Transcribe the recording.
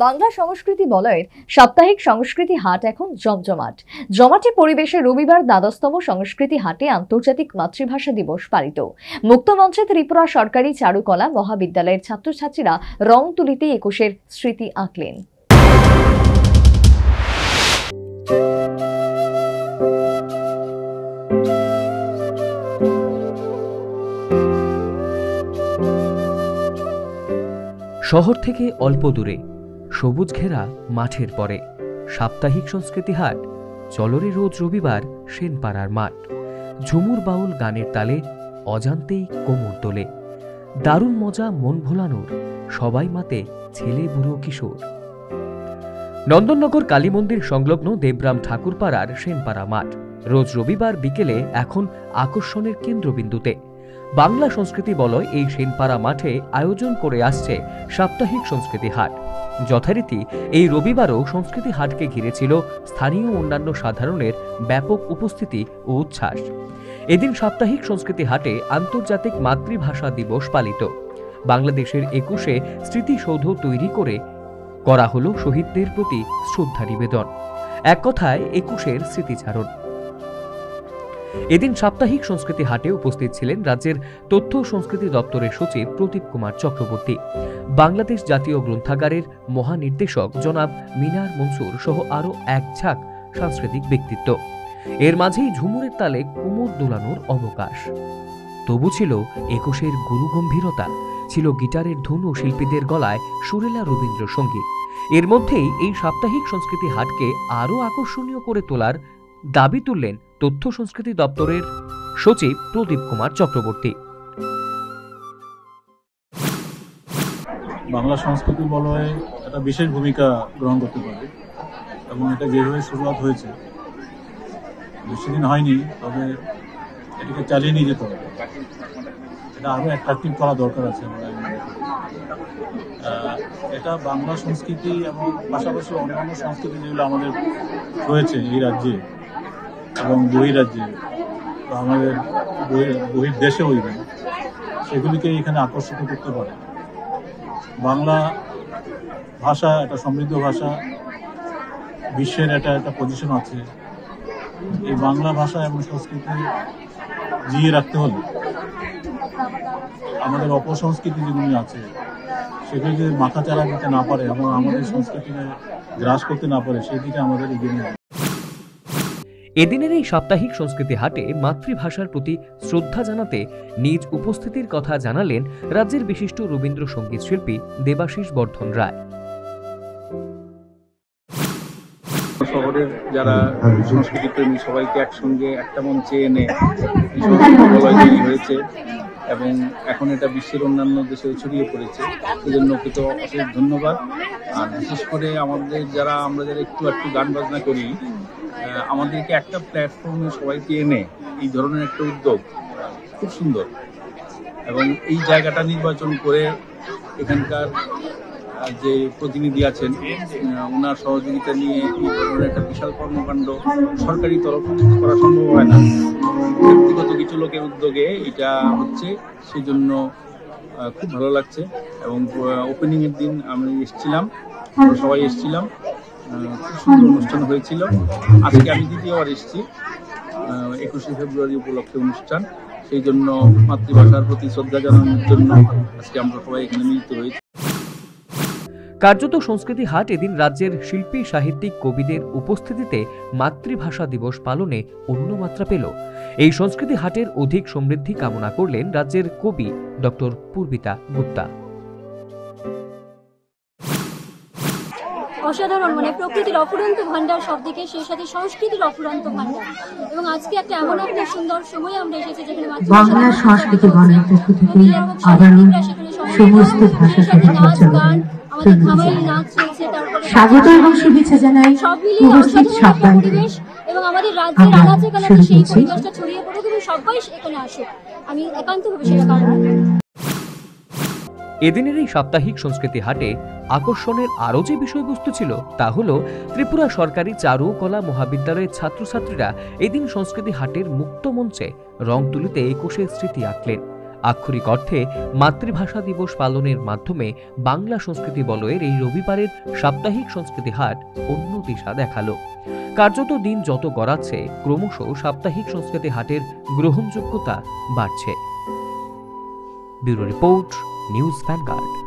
বাংলা সংস্কৃতি বলয়ের সাপ্তাহিক সংস্কৃতি হাট এখন জমজমাট। জমাটে পরিবেশে রবিবার দ্বাদশতম সংস্কৃতি হাটে আন্তর্জাতিক মাতৃভাষা দিবস পালিত। মুক্তমঞ্চে ত্রিপুরা সরকারি চারুকলা মহাবিদ্যালয়ের ছাত্রছাত্রীরা রং তুলিতে ২১-এর স্মৃতি আঁকলেন। শহর থেকে অল্প দূরে সবুজ ঘেরা মাঠের পরে সাপ্তাহিক সংস্কৃতি হাট। চলরে রোজ রবিবার সেনপাড়ার মাঠ। ঝুমুর বাউল গানের তালে অজান্তেই কোমর তোলে। দারুণ মজা মন ভোলানোর, সবাই মাতে ছেলে বুড়ো কিশোর। নন্দননগর কালী মন্দির সংলগ্ন দেবরাম ঠাকুরপাড়ার সেনপাড়া মাঠ রোজ রবিবার বিকেলে এখন আকর্ষণের কেন্দ্রবিন্দুতে। বাংলা সংস্কৃতি বলয় এই সেনপাড়া মাঠে আয়োজন করে আসছে সাপ্তাহিক সংস্কৃতি হাট। যথারীতি এই রবিবারও সংস্কৃতি হাটকে ঘিরেছিল স্থানীয় অন্যান্য সাধারণের ব্যাপক উপস্থিতি ও উচ্ছ্বাস। এদিন সাপ্তাহিক সংস্কৃতি হাটে আন্তর্জাতিক মাতৃভাষা দিবস পালিত। বাংলাদেশের ২১-এ স্মৃতিসৌধ তৈরি করে করা হলো শহীদদের প্রতি শ্রদ্ধা নিবেদন, এক কথায় ২১-এর স্মৃতিচারণ। এদিন সাপ্তাহিক সংস্কৃতি হাটে উপস্থিত ছিলেন রাজ্যের তথ্য সংস্কৃতি দপ্তরের সচিব প্রদীপ কুমার চক্রবর্তী, বাংলাদেশ জাতীয় গ্রন্থাগারের মহানির্দেশক জনাব মিনার মনসুর সহ আরও এক ঝাঁক সাংস্কৃতিক ব্যক্তিত্ব। এর মাঝেই ঝুমুরের তালে কোমর দোলানোর অবকাশ। তবু ছিল ২১-এর গুরুগম্ভীরতা, ছিল গিটারের ধুন ও শিল্পীদের গলায় সুরেলা রবীন্দ্রসঙ্গীত। এর মধ্যেই এই সাপ্তাহিক সংস্কৃতি হাটকে আরও আকর্ষণীয় করে তোলার দাবি তুললেন তথ্য সংস্কৃতি দপ্তরের সচিব প্রদীপ কুমার চক্রবর্তী। বাংলা সংস্কৃতি বলয়ে একটা বিশেষ ভূমিকা গ্রহণ করতে পারে এবং এটা যেভাবে শুরুয়াত হয়েছে, বেশি দিন হয়নি, তবে এটাকে চালিয়ে নিয়ে যেতে হবে। এটা আরও অ্যাট্রাকটিভ করা দরকার আছে। এটা বাংলা সংস্কৃতি এবং পাশাপাশি অন্যান্য সংস্কৃতি যেগুলো আমাদের রয়েছে এই রাজ্যে এবং বহিরাজ্যে বা আমাদের বহির্দেশেও ইভেন, সেগুলিকে এখানে আকর্ষিত করতে পারে। বাংলা ভাষা একটা সমৃদ্ধ ভাষা, বিশ্বের একটা পজিশন আছে। এই বাংলা ভাষা এবং সংস্কৃতি জিয়ে রাখতে হলে আমাদের অপসংস্কৃতি যেগুলি আছে সেগুলিকে মাথাচাড়া দিতে না পারে এবং আমাদের সংস্কৃতিকে গ্রাস করতে না পারে, সেই দিকে আমাদের এগিয়ে নিয়ে। এদিনের এই সাপ্তাহিক সংস্কৃতি হাটে মাতৃভাষার প্রতি শ্রদ্ধা জানাতে নিজ উপস্থিতির কথা জানালেন রাজ্যের বিশিষ্ট রবীন্দ্রসঙ্গীত শিল্পী দেবাশিস বর্ধন রায়। শহরের যারা সংস্কৃতি প্রেমী সবাইকে একসঙ্গে একটা মঞ্চে এনে হয়েছে এবং এখন এটা বিশ্বের অন্যান্য দেশে ছড়িয়ে পড়েছে, সেজন্য কিন্তু অশেষ ধন্যবাদ। আর বিশেষ করে আমরা যারা একটু গান বাজনা করি, আমাদেরকে একটা প্ল্যাটফর্মে সবাইকে এনে এই ধরনের একটা উদ্যোগ খুব সুন্দর এবং এই জায়গাটা নির্বাচন করে এখানকার যে প্রতিনিধি আছেন ওনার সহযোগিতা নিয়ে এই ধরনের একটা বিশাল কর্মকাণ্ড সরকারি তরফ থেকে করা সম্ভব হয় না, ব্যক্তিগত কিছু লোকের উদ্যোগে এটা হচ্ছে, সেই জন্য খুব ভালো লাগছে। এবং ওপেনিং এর দিন আমি এসেছিলাম, সবাই এসেছিলাম, খুব সুন্দর অনুষ্ঠান হয়েছিল। আজকে আমি দ্বিতীয়বার এসেছি, ২১শে ফেব্রুয়ারি উপলক্ষে অনুষ্ঠান, সেই জন্য মাতৃভাষার প্রতি শ্রদ্ধা জানানোর জন্য আজকে আমরা সবাই এখানে মিলিত হয়েছি। কার্যত সংস্কৃতি হাট এদিন রাজ্যের শিল্পী সাহিত্যিক কবিদের উপস্থিতিতে মাতৃভাষা দিবস পালনে অন্য মাত্রা পেল। এই সংস্কৃতি হাটের অধিক সমৃদ্ধি কামনা করলেন রাজ্যের কবি ডক্টর পূর্বিতা গুপ্তা। অসাধারণ, প্রকৃতির অফুরন্ত ভান্ডার সবদিকে, সেই সাথে সংস্কৃতির অফুরন্ত ভান্ডার। এবং আজকে এমন একটা সুন্দর সময় আমরা এসেছি যেখানে বাংলা সংস্কৃতি বনের পক্ষ থেকে আবারও সমস্ত ভাষা আমাদের খামারি নাচ চলছে, তারপরে স্বাগত এবং শুভেচ্ছা জানাই উপস্থিত সবাইকে। এবং আমাদের রাজ্যের আনাচে কানাচে সেই পরিবেশটা ছড়িয়ে পড়ুক এবং সবাই এখানে আসুক, আমি একান্তভাবে সেটা কামনা করি। এদিনের এই সাপ্তাহিক সংস্কৃতি হাটে আকর্ষণের আরও যে বিষয়বস্তু ছিল তা হল ত্রিপুরা সরকারি চারুকলা মহাবিদ্যালয়ের ছাত্রছাত্রীরা এদিন সংস্কৃতি হাটের মুক্ত মঞ্চে রং তুলিতে ২১-এর স্মৃতি আঁকলেন। আক্ষরিক অর্থে মাতৃভাষা দিবস পালনের মাধ্যমে বাংলা সংস্কৃতি বলয়ের এই রবিবারের সাপ্তাহিক সংস্কৃতি হাট অন্য দিশা দেখালো। কার্যত দিন যত গড়াচ্ছে ক্রমশ সাপ্তাহিক সংস্কৃতি হাটের গ্রহণযোগ্যতা বাড়ছে। Bureau report, news vanguard.